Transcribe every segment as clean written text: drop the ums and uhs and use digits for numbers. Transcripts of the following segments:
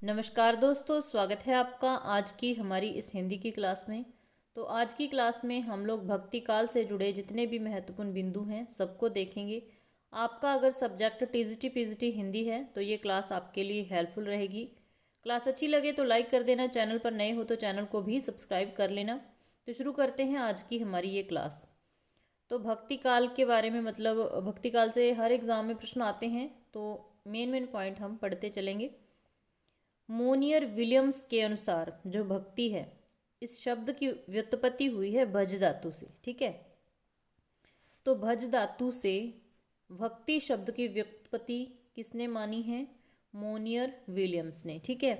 नमस्कार दोस्तों, स्वागत है आपका आज की हमारी इस हिंदी की क्लास में। तो आज की क्लास में हम लोग भक्ति काल से जुड़े जितने भी महत्वपूर्ण बिंदु हैं सबको देखेंगे। आपका अगर सब्जेक्ट टीजीटी पीजीटी हिंदी है तो ये क्लास आपके लिए हेल्पफुल रहेगी। क्लास अच्छी लगे तो लाइक कर देना, चैनल पर नए हो तो चैनल को भी सब्सक्राइब कर लेना। तो शुरू करते हैं आज की हमारी ये क्लास। तो भक्ति काल के बारे में मतलब भक्ति काल से हर एग्ज़ाम में प्रश्न आते हैं, तो मेन पॉइंट हम पढ़ते चलेंगे। मोनियर विलियम्स के अनुसार जो भक्ति है, इस शब्द की व्युत्पत्ति हुई है भज धातु से। ठीक है, तो भज धातु से भक्ति शब्द की व्युत्पत्ति किसने मानी है? मोनियर विलियम्स ने। ठीक है,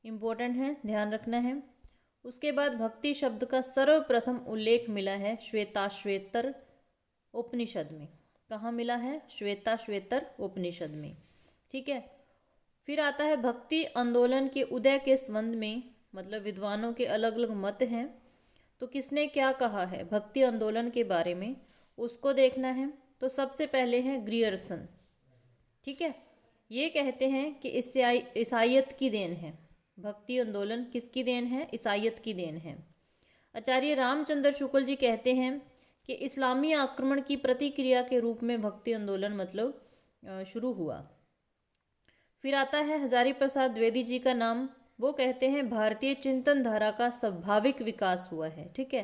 इम्पोर्टेंट है, ध्यान रखना है। उसके बाद भक्ति शब्द का सर्वप्रथम उल्लेख मिला है श्वेताश्वेतर उपनिषद में। कहाँ मिला है? श्वेताश्वेतर उपनिषद में। ठीक है, फिर आता है भक्ति आंदोलन के उदय के संबंध में, मतलब विद्वानों के अलग अलग मत हैं, तो किसने क्या कहा है भक्ति आंदोलन के बारे में, उसको देखना है। तो सबसे पहले हैं ग्रियर्सन। ठीक है, ये कहते हैं कि ईसाइयत की देन है। भक्ति आंदोलन किसकी देन है? ईसाइयत की देन है। आचार्य रामचंद्र शुक्ल जी कहते हैं कि इस्लामी आक्रमण की प्रतिक्रिया के रूप में भक्ति आंदोलन मतलब शुरू हुआ। फिर आता है हजारी प्रसाद द्विवेदी जी का नाम। वो कहते हैं भारतीय चिंतन धारा का स्वाभाविक विकास हुआ है। ठीक है,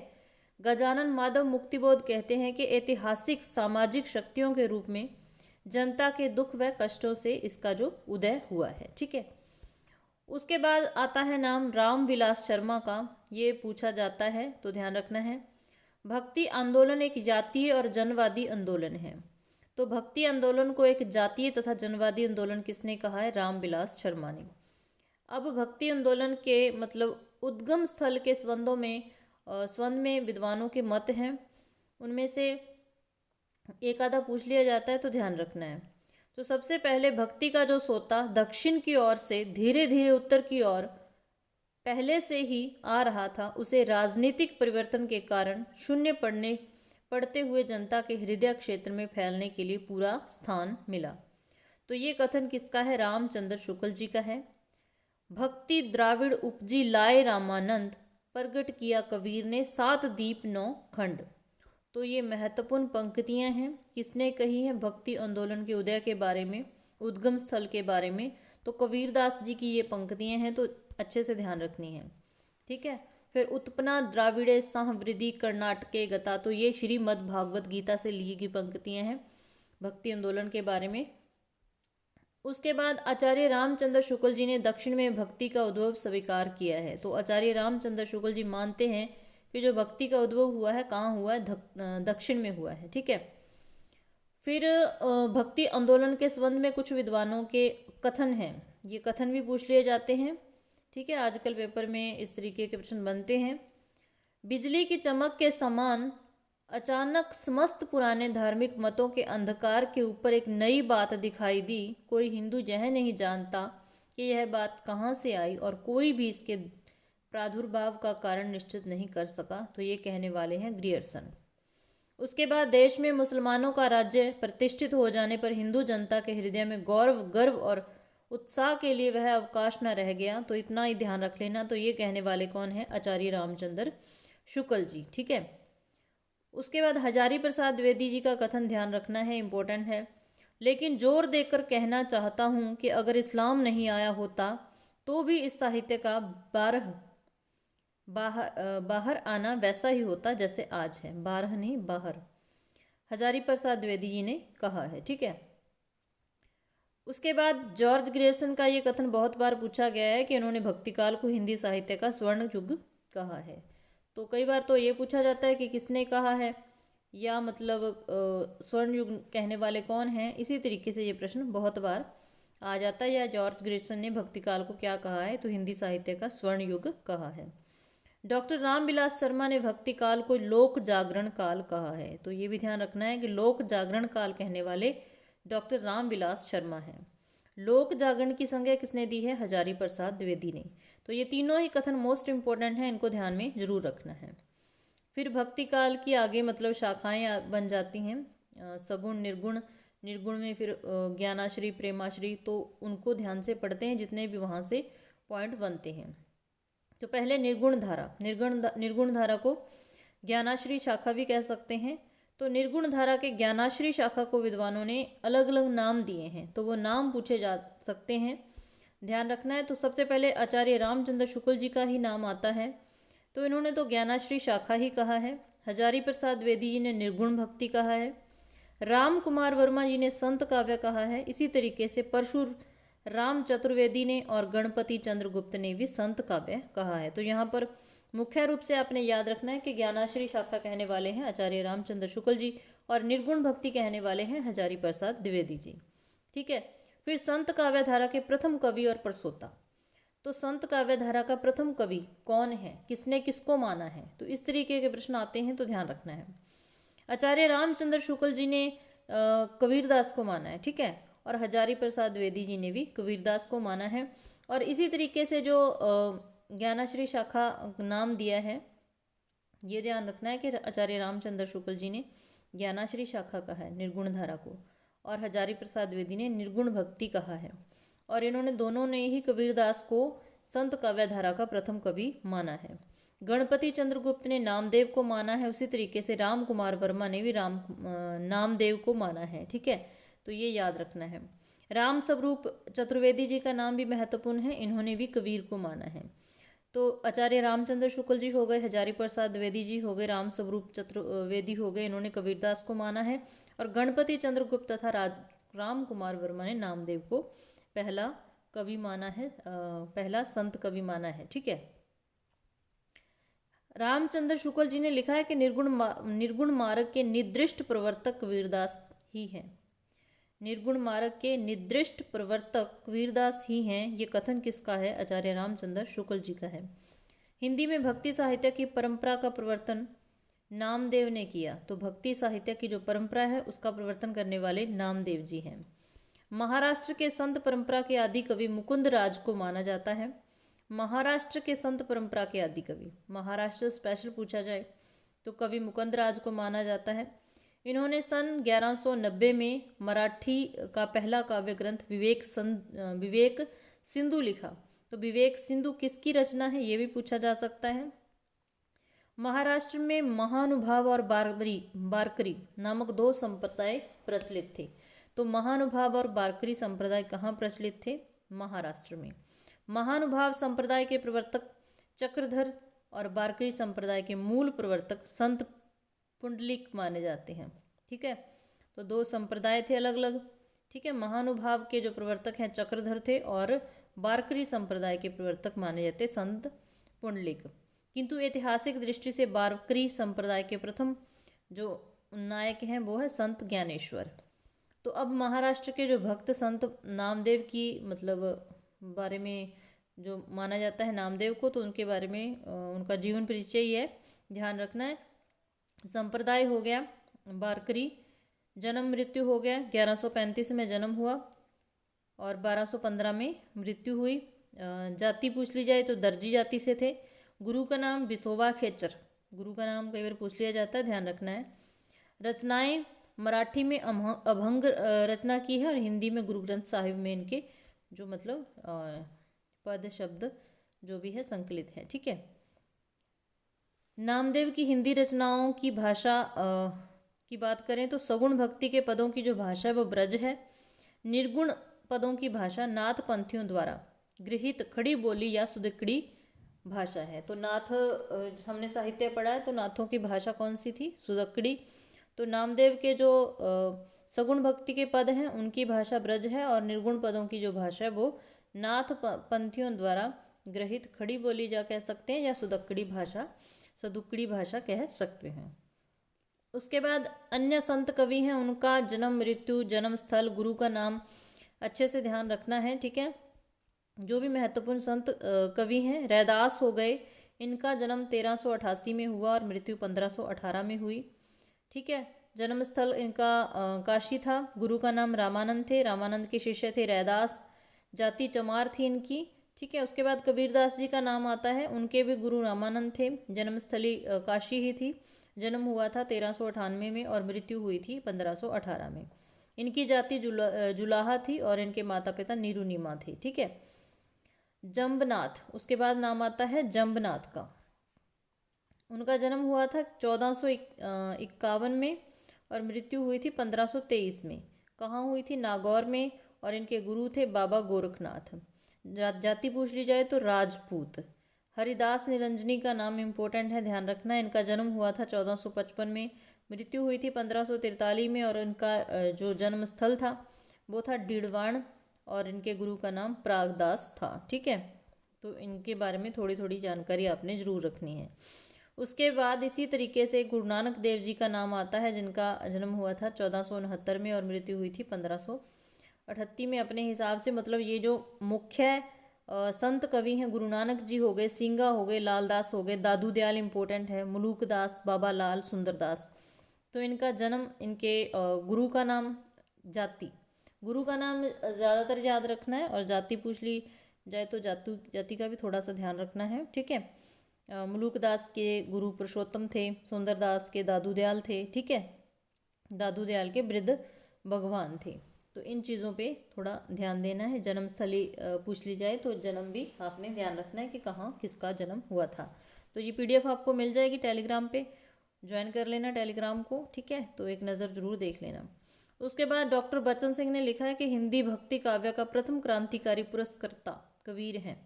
गजानन माधव मुक्तिबोध कहते हैं कि ऐतिहासिक सामाजिक शक्तियों के रूप में जनता के दुख व कष्टों से इसका जो उदय हुआ है। ठीक है, उसके बाद आता है नाम रामविलास शर्मा का। ये पूछा जाता है तो ध्यान रखना है। भक्ति आंदोलन एक जातीय और जनवादी आंदोलन है। तो भक्ति आंदोलन को एक जातीय तथा जनवादी आंदोलन किसने कहा है? रामविलास शर्मा ने। अब भक्ति आंदोलन के मतलब उद्गम स्थल के संबंध में विद्वानों के मत हैं, उनमें से एक आधा पूछ लिया जाता है तो ध्यान रखना है। तो सबसे पहले भक्ति का जो सोता दक्षिण की ओर से धीरे धीरे उत्तर की ओर पहले से ही आ रहा था, उसे राजनीतिक परिवर्तन के कारण शून्य पड़ते हुए जनता के हृदय क्षेत्र में फैलने के लिए पूरा स्थान मिला। तो ये कथन किसका है? रामचंद्र शुक्ल जी का है। भक्ति द्राविड़ उपजी लाए रामानंद, प्रगट किया कबीर ने 7 दीप 9 खंड। तो ये महत्वपूर्ण पंक्तियां हैं। किसने कही है? भक्ति आंदोलन के उदय के बारे में, उद्गम स्थल के बारे में। तो कबीरदास जी की ये पंक्तियां हैं, तो अच्छे से ध्यान रखनी है। ठीक है, फिर उत्पन्ना द्राविड़े संवृद्धि कर्नाटके गता। तो ये श्रीमद् भागवत गीता से ली गई पंक्तियां हैं भक्ति आंदोलन के बारे में। उसके बाद आचार्य रामचंद्र शुक्ल जी ने दक्षिण में भक्ति का उद्भव स्वीकार किया है। तो आचार्य रामचंद्र शुक्ल जी मानते हैं कि जो भक्ति का उद्भव हुआ है कहाँ हुआ है? दक्षिण में हुआ है। ठीक है, फिर भक्ति आंदोलन के संबंध में कुछ विद्वानों के कथन हैं, ये कथन भी पूछ लिए जाते हैं। ठीक है, आजकल पेपर में इस तरीके के प्रश्न बनते हैं। बिजली की चमक के समान अचानक समस्त पुराने धार्मिक मतों के अंधकार के ऊपर एक नई बात दिखाई दी। कोई हिंदू यह नहीं जानता कि यह बात कहाँ से आई और कोई भी इसके प्रादुर्भाव का कारण निश्चित नहीं कर सका। तो ये कहने वाले हैं ग्रियर्सन। उसके बाद देश में मुसलमानों का राज्य प्रतिष्ठित हो जाने पर हिंदू जनता के हृदय में गौरव, गर्व और उत्साह के लिए वह अवकाश न रह गया। तो इतना ही ध्यान रख लेना। तो ये कहने वाले कौन है? आचार्य रामचंद्र शुक्ल जी। ठीक है, उसके बाद हजारी प्रसाद द्विवेदी जी का कथन ध्यान रखना है, इंपॉर्टेंट है। लेकिन जोर देकर कहना चाहता हूँ कि अगर इस्लाम नहीं आया होता तो भी इस साहित्य का बाहर आना वैसा ही होता जैसे आज है। बारह नहीं, बाहर। हजारी प्रसाद द्विवेदी जी ने कहा है। ठीक है, उसके बाद जॉर्ज ग्रियर्सन का ये कथन बहुत बार पूछा गया है कि उन्होंने भक्तिकाल को हिंदी साहित्य का स्वर्ण युग कहा है। तो कई बार तो ये पूछा जाता है कि किसने कहा है, या मतलब स्वर्ण युग कहने वाले कौन हैं। इसी तरीके से ये प्रश्न बहुत बार आ जाता है, या जॉर्ज ग्रियर्सन ने भक्तिकाल को क्या कहा है? तो हिंदी साहित्य का स्वर्ण युग कहा है। डॉक्टर रामविलास शर्मा ने भक्तिकाल को लोक जागरण काल कहा है। तो ये भी ध्यान रखना है कि लोक जागरण काल कहने वाले डॉक्टर रामविलास शर्मा हैं। लोक जागरण की संज्ञा किसने दी है? हजारी प्रसाद द्विवेदी ने। तो ये तीनों ही कथन मोस्ट इंपॉर्टेंट हैं, इनको ध्यान में जरूर रखना है। फिर भक्ति काल की आगे मतलब शाखाएं बन जाती हैं, सगुण, निर्गुण, निर्गुण में फिर ज्ञानाश्री, प्रेमाश्री, तो उनको ध्यान से पढ़ते हैं जितने भी वहाँ से पॉइंट बनते हैं। तो पहले निर्गुण धारा, निर्गुण धारा को ज्ञानाश्री शाखा भी कह सकते हैं। तो निर्गुण धारा के ज्ञानाश्री शाखा को विद्वानों ने अलग अलग नाम दिए हैं, तो वो नाम पूछे जा सकते हैं, ध्यान रखना है। तो सबसे पहले आचार्य रामचंद्र शुक्ल जी का ही नाम आता है, तो इन्होंने तो ज्ञानाश्री शाखा ही कहा है। हजारी प्रसाद द्विवेदी जी ने निर्गुण भक्ति कहा है। राम कुमार वर्मा जी ने संत काव्य कहा है। इसी तरीके से परशुराम चतुर्वेदी ने और गणपति चंद्रगुप्त ने भी संत काव्य कहा है। तो यहाँ पर मुख्य रूप से आपने याद रखना है कि ज्ञानाश्री शाखा कहने वाले हैं आचार्य रामचंद्र शुक्ल जी और निर्गुण भक्ति कहने वाले हैं हजारी प्रसाद द्विवेदी जी। ठीक है। फिर संत काव्य धारा के प्रथम कवि और प्रसोता। तो संत काव्य धारा का प्रथम कवि कौन है, किसने किसको माना है, तो इस तरीके के प्रश्न आते हैं, तो ध्यान रखना है। आचार्य रामचंद्र शुक्ल जी ने कबीरदास को माना है, ठीक है, और हजारी प्रसाद द्विवेदी जी ने भी कबीरदास को माना है। और इसी तरीके से जो ज्ञानाश्री शाखा नाम दिया है, ये ध्यान रखना है कि आचार्य रामचंद्र शुक्ल जी ने ज्ञानाश्री शाखा कहा है निर्गुण धारा को, और हजारी प्रसाद द्विवेदी ने निर्गुण भक्ति कहा है, और इन्होंने दोनों ने ही कबीरदास को संत काव्य धारा का प्रथम कवि माना है। गणपति चंद्रगुप्त ने नामदेव को माना है, उसी तरीके से राम कुमार वर्मा ने भी नामदेव को माना है, ठीक है, तो ये याद रखना है। राम स्वरूप चतुर्वेदी जी का नाम भी महत्वपूर्ण है, इन्होंने भी कबीर को माना है। तो आचार्य रामचंद्र शुक्ल जी हो गए, हजारी प्रसाद द्विवेदी जी हो गए, राम स्वरूप चतुर्वेदी हो गए, इन्होंने कबीरदास को माना है, और गणपति चंद्रगुप्त तथा राम कुमार वर्मा ने नामदेव को पहला कवि माना है, पहला संत कवि माना है, ठीक है। रामचंद्र शुक्ल जी ने लिखा है कि निर्गुण मार्ग के निर्दिष्ट प्रवर्तक कबीरदास ही हैं। निर्गुण मार्ग के निर्दिष्ट प्रवर्तक कबीरदास ही हैं। ये कथन किसका है? आचार्य रामचंद्र शुक्ल जी का है। हिंदी में भक्ति साहित्य की परंपरा का प्रवर्तन नामदेव ने किया। तो भक्ति साहित्य की जो परंपरा है उसका प्रवर्तन करने वाले नामदेव जी हैं। महाराष्ट्र के संत परंपरा के आदि कवि मुकुंद राज को माना जाता है। महाराष्ट्र के संत परंपरा के आदि कवि, महाराष्ट्र स्पेशल पूछा जाए तो कवि मुकुंद राज को माना जाता है। इन्होंने सन 1190 में मराठी का पहला काव्य ग्रंथ विवेक सिंधु लिखा। तो विवेक सिंधु किसकी रचना है, ये भी पूछा जा सकता है। महाराष्ट्र में महानुभाव और बारकरी नामक दो संप्रदाय प्रचलित थे। तो महानुभाव और बारकरी संप्रदाय कहाँ प्रचलित थे? महाराष्ट्र में। महानुभाव संप्रदाय के प्रवर्तक चक्रधर और बारकरी संप्रदाय के मूल प्रवर्तक संत पुंडलिक माने जाते हैं, ठीक है। तो दो संप्रदाय थे अलग अलग, ठीक है। महानुभाव के जो प्रवर्तक हैं चक्रधर थे, और बारकरी संप्रदाय के प्रवर्तक माने जाते संत पुंडलिक। किंतु ऐतिहासिक दृष्टि से बारकरी संप्रदाय के प्रथम जो नायक हैं वो है संत ज्ञानेश्वर। तो अब महाराष्ट्र के जो भक्त संत नामदेव की बारे में जो माना जाता है नामदेव को, तो उनके बारे में उनका जीवन परिचय ही है, ध्यान रखना है। संप्रदाय हो गया बारकरी, जन्म मृत्यु हो गया 1135 में जन्म हुआ और 1215 में मृत्यु हुई। जाति पूछ ली जाए तो दर्जी जाति से थे। गुरु का नाम बिसोवा खेचर, गुरु का नाम कई बार पूछ लिया जाता है, ध्यान रखना है। रचनाएं मराठी में अभंग रचना की है, और हिंदी में गुरु ग्रंथ साहिब में इनके जो पद शब्द जो भी है संकलित है, ठीक है। नामदेव की हिंदी रचनाओं की भाषा की बात करें तो सगुण भक्ति के पदों की जो भाषा है वो ब्रज है। निर्गुण पदों की भाषा नाथ पंथियों द्वारा गृहीत खड़ी बोली या सुदिकड़ी भाषा है। तो नाथ हमने साहित्य पढ़ा है, तो नाथों की भाषा कौन सी थी? सुदक्कड़ी। तो नामदेव के जो सगुण भक्ति के पद हैं उनकी भाषा ब्रज है, और निर्गुण पदों की जो भाषा है वो नाथ पंथियों द्वारा गृहीत खड़ी बोली जा कह सकते हैं, या सदुक्कड़ी भाषा कह सकते हैं। उसके बाद अन्य संत कवि हैं, उनका जन्म मृत्यु जन्म स्थल गुरु का नाम अच्छे से ध्यान रखना है, ठीक है। जो भी महत्वपूर्ण संत कवि हैं, रैदास हो गए, इनका जन्म 1388 में हुआ और मृत्यु 1518 में हुई, ठीक है। जन्म स्थल इनका काशी था। गुरु का नाम रामानंद थे, रामानंद के शिष्य थे रैदास। जाति चमार थी इनकी, ठीक है। उसके बाद कबीरदास जी का नाम आता है, उनके भी गुरु रामानंद थे। जन्मस्थली काशी ही थी। जन्म हुआ था 1398 में और मृत्यु हुई थी 1518 में। इनकी जाति जुलाहा थी और इनके माता पिता नीरुनीमा थे। ठीक है। जंबनाथ, उसके बाद नाम आता है जंबनाथ का। उनका जन्म हुआ था 1451 में और मृत्यु हुई थी 1523 में। कहाँ हुई थी? नागौर में। और इनके गुरु थे बाबा गोरखनाथ। जाति पूछ ली जाए तो राजपूत। हरिदास निरंजनी का नाम इम्पोर्टेंट है, ध्यान रखना। इनका जन्म हुआ था 1455 में, मृत्यु हुई थी 1543 में। और इनका जो जन्म स्थल था वो था डीडवाण और इनके गुरु का नाम प्रागदास था। ठीक है, तो इनके बारे में थोड़ी थोड़ी जानकारी आपने जरूर रखनी है। उसके बाद इसी तरीके से गुरु नानक देव जी का नाम आता है, जिनका जन्म हुआ था 1469 में और मृत्यु हुई थी 1538 में। अपने हिसाब से मतलब ये जो मुख्य संत कवि हैं, गुरु नानक जी हो गए, सिंगा हो गए, लालदास हो गए, दादू दयाल इम्पोर्टेंट है, मुलूक दास, बाबा लाल, सुंदरदास। तो इनका जन्म, इनके गुरु का नाम, जाति, गुरु का नाम ज़्यादातर याद रखना है। और जाति पूछ ली जाए तो जाति का भी थोड़ा सा ध्यान रखना है। ठीक है। मुलूक दास के गुरु पुरुषोत्तम थे, सुंदरदास के दादू दयाल थे। ठीक है, दादू दयाल के वृद्ध भगवान थे। तो इन चीज़ों पे थोड़ा ध्यान देना है। जन्म स्थली पूछ ली जाए तो जन्म भी आपने ध्यान रखना है कि कहाँ किसका जन्म हुआ था। तो ये PDF आपको मिल जाएगी टेलीग्राम पे, ज्वाइन कर लेना टेलीग्राम को। ठीक है, तो एक नज़र जरूर देख लेना। उसके बाद डॉक्टर बच्चन सिंह ने लिखा है कि हिंदी भक्ति काव्य का प्रथम क्रांतिकारी पुरस्कर्ता कबीर हैं।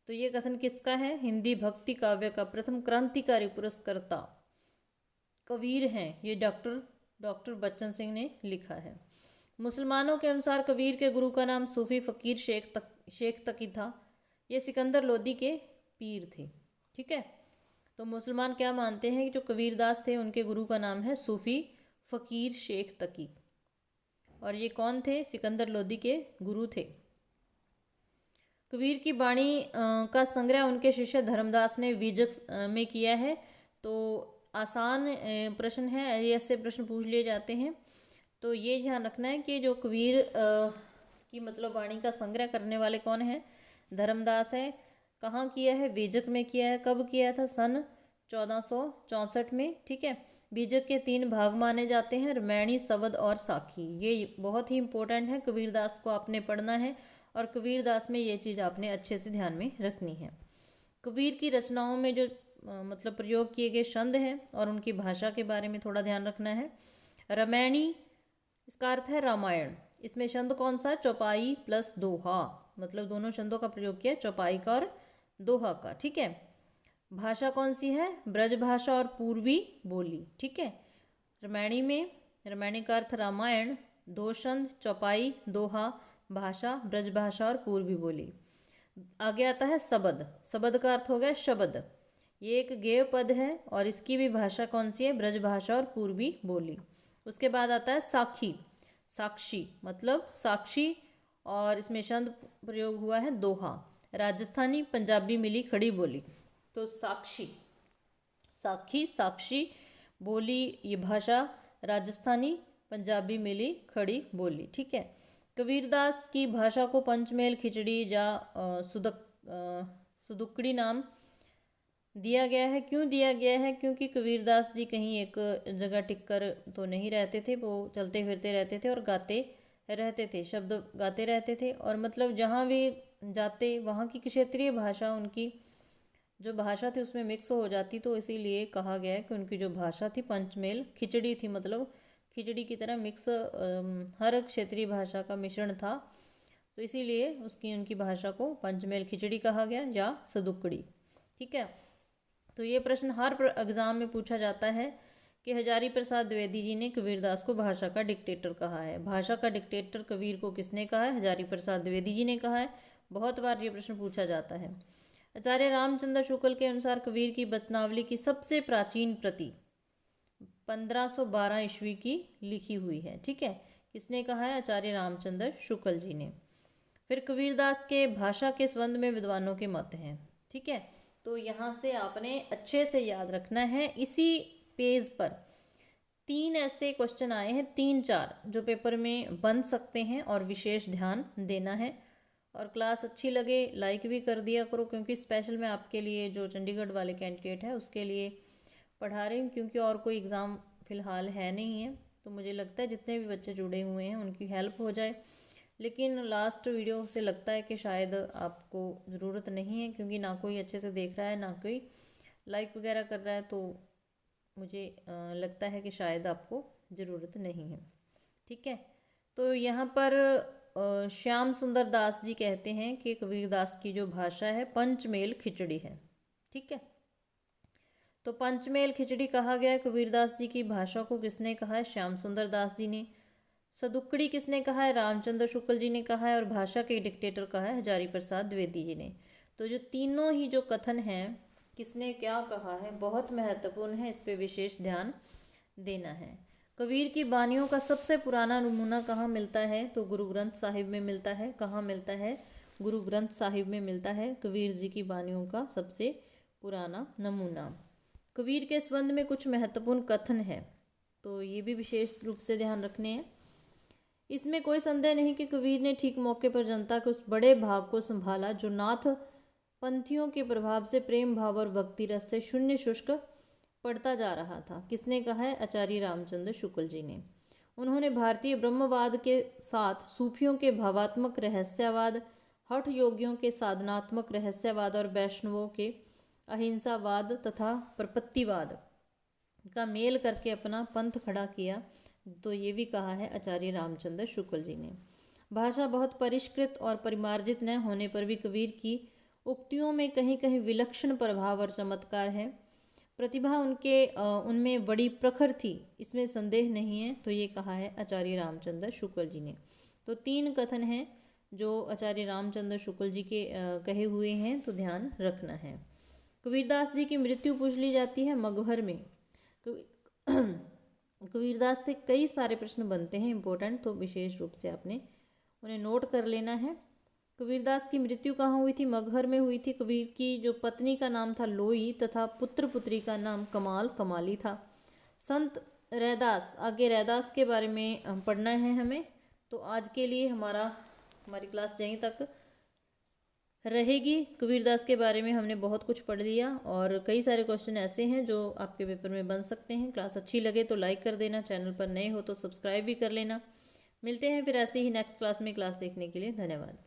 तो ये कथन किसका है? हिंदी भक्ति काव्य का प्रथम क्रांतिकारी पुरस्कर्ता कबीर हैं, ये डॉक्टर बच्चन सिंह ने लिखा है। मुसलमानों के अनुसार कबीर के गुरु का नाम सूफी फ़कीर शेख तकी था। ये सिकंदर लोदी के पीर थे। ठीक है, तो मुसलमान क्या मानते हैं कि जो कबीरदास थे उनके गुरु का नाम है सूफी फ़कीर शेख तकी, और ये कौन थे? सिकंदर लोदी के गुरु थे। कबीर की वाणी का संग्रह उनके शिष्य धर्मदास ने बीजक में किया है। तो आसान प्रश्न है, ऐसे प्रश्न पूछ लिए जाते हैं। तो ये ध्यान रखना है कि जो कबीर की मतलब वाणी का संग्रह करने वाले कौन है? धर्मदास है। कहाँ किया है? बीजक में किया है। कब किया था? सन 1464 में। ठीक है, बीजक के 3 भाग माने जाते हैं, रामायणी, शबद और साखी। ये बहुत ही इंपॉर्टेंट है, कबीरदास को आपने पढ़ना है और कबीरदास में ये चीज़ आपने अच्छे से ध्यान में रखनी है। कबीर की रचनाओं में जो मतलब प्रयोग किए गए छंद हैं और उनकी भाषा के बारे में थोड़ा ध्यान रखना है। रामायणी, इसका अर्थ है रामायण। इसमें छंद कौन सा? चौपाई प्लस दोहा, मतलब दोनों छंदों का प्रयोग किया, चौपाई का और दोहा का। ठीक है, भाषा कौन सी है? ब्रज भाषा और पूर्वी बोली। ठीक है, रामायणी में, रामायणी का अर्थ रामायण, 2 छंद, चौपाई, दोहा, भाषा ब्रज भाषा और पूर्वी बोली। आगे आता है शबद। शबद का अर्थ हो गया शब्द। ये एक गेय पद है और इसकी भी भाषा कौन सी है? ब्रज भाषा और पूर्वी बोली। उसके बाद आता है साखी, साक्षी मतलब साक्षी, और इसमें छंद प्रयोग हुआ है दोहा। राजस्थानी पंजाबी मिली खड़ी बोली। तो साक्षी, साखी, साक्षी बोली, ये भाषा, राजस्थानी पंजाबी मिली खड़ी बोली। ठीक है, कबीरदास की भाषा को पंचमेल, खिचड़ी या सुदुकड़ी नाम दिया गया है। क्यों दिया गया है? क्योंकि कबीरदास जी कहीं एक जगह टिक कर तो नहीं रहते थे, वो चलते फिरते रहते थे और गाते रहते थे, शब्द गाते रहते थे। और मतलब जहाँ भी जाते वहाँ की क्षेत्रीय भाषा, उनकी जो भाषा थी उसमें मिक्स हो जाती। तो इसीलिए कहा गया है कि उनकी जो भाषा थी पंचमेल खिचड़ी थी, मतलब खिचड़ी की तरह मिक्स हर क्षेत्रीय भाषा का मिश्रण था। तो इसीलिए उनकी भाषा को पंचमेल खिचड़ी कहा गया या सदुकड़ी। ठीक है, तो ये प्रश्न हर एग्जाम में पूछा जाता है कि हजारी प्रसाद द्विवेदी जी ने कबीरदास को भाषा का डिक्टेटर कहा है। भाषा का डिक्टेटर कबीर को किसने कहा है? हजारी प्रसाद द्विवेदी जी ने कहा है। बहुत बार ये प्रश्न पूछा जाता है। आचार्य रामचंद्र शुक्ल के अनुसार कबीर की वचनावली की सबसे प्राचीन प्रति 1512 ईस्वी की लिखी हुई है। ठीक है, किसने कहा है? आचार्य रामचंद्र शुक्ल जी ने। फिर कबीरदास के भाषा के संबंध में विद्वानों के मत हैं। ठीक है, तो यहाँ से आपने अच्छे से याद रखना है। इसी पेज पर 3 ऐसे क्वेश्चन आए हैं, 3-4 जो पेपर में बन सकते हैं और विशेष ध्यान देना है। और क्लास अच्छी लगे लाइक भी कर दिया करो, क्योंकि स्पेशल मैं आपके लिए जो चंडीगढ़ वाले कैंडिडेट है उसके लिए पढ़ा रही हूँ, क्योंकि और कोई एग्ज़ाम फ़िलहाल है नहीं है। तो मुझे लगता है जितने भी बच्चे जुड़े हुए हैं उनकी हेल्प हो जाए। लेकिन लास्ट वीडियो से लगता है कि शायद आपको ज़रूरत नहीं है, क्योंकि ना कोई अच्छे से देख रहा है, ना कोई लाइक वगैरह कर रहा है, तो मुझे लगता है कि शायद आपको ज़रूरत नहीं है। ठीक है, तो यहाँ पर श्याम सुंदर दास जी कहते हैं कि कबीरदास की जो भाषा है पंचमेल खिचड़ी है। ठीक है, तो पंचमेल खिचड़ी कहा गया है कबीरदास जी की भाषा को। किसने कहा है? श्याम सुंदर दास जी ने। सदुक्कड़ी किसने कहा है? रामचंद्र शुक्ल जी ने कहा है। और भाषा के डिक्टेटर कहा है हजारी प्रसाद द्विवेदी जी ने। तो जो तीनों ही जो कथन हैं, किसने क्या कहा है, बहुत महत्वपूर्ण है, इस पे विशेष ध्यान देना है। कबीर की बानियों का सबसे पुराना नमूना कहाँ मिलता है? तो गुरु ग्रंथ साहिब में मिलता है। कहाँ मिलता है? गुरु ग्रंथ साहिब में मिलता है कबीर जी की बानियों का सबसे पुराना नमूना। कबीर के संबंध में कुछ महत्वपूर्ण कथन है, तो ये भी विशेष रूप से ध्यान रखने हैं। इसमें कोई संदेह नहीं कि कबीर ने ठीक मौके पर जनता के उस बड़े भाग को संभाला जो नाथ पंथियों के प्रभाव से प्रेम भाव और भक्ति रस से शून्य शुष्क पड़ता जा रहा था। किसने कहा है? आचार्य रामचंद्र शुक्ल जी ने। उन्होंने भारतीय ब्रह्मवाद के साथ सूफियों के भावात्मक रहस्यवाद, हठ योगियों के साधनात्मक रहस्यवाद और वैष्णवों के अहिंसावाद तथा प्रपत्तिवाद का मेल करके अपना पंथ खड़ा किया। तो ये भी कहा है आचार्य रामचंद्र शुक्ल जी ने। भाषा बहुत परिष्कृत और परिमार्जित न होने पर भी कबीर की उक्तियों में कहीं कहीं विलक्षण प्रभाव और चमत्कार है। प्रतिभा उनमें बड़ी प्रखर थी, इसमें संदेह नहीं है। तो ये कहा है आचार्य रामचंद्र शुक्ल जी ने। तो 3 कथन हैं जो आचार्य रामचंद्र शुक्ल जी के कहे हुए हैं, तो ध्यान रखना है। कबीरदास जी की मृत्यु पूछ ली जाती है मगहर में। कबीरदास से कई सारे प्रश्न बनते हैं इम्पोर्टेंट, तो विशेष रूप से आपने उन्हें नोट कर लेना है। कबीरदास की मृत्यु कहाँ हुई थी? मगहर में हुई थी। कबीर की जो पत्नी का नाम था लोई तथा पुत्र पुत्री का नाम कमाल कमाली था। संत रैदास, आगे रैदास के बारे में पढ़ना है हमें। तो आज के लिए हमारी क्लास यहीं तक रहेगी। कबीरदास के बारे में हमने बहुत कुछ पढ़ लिया और कई सारे क्वेश्चन ऐसे हैं जो आपके पेपर में बन सकते हैं। क्लास अच्छी लगे तो लाइक कर देना, चैनल पर नए हो तो सब्सक्राइब भी कर लेना। मिलते हैं फिर ऐसे ही नेक्स्ट क्लास में। क्लास देखने के लिए धन्यवाद।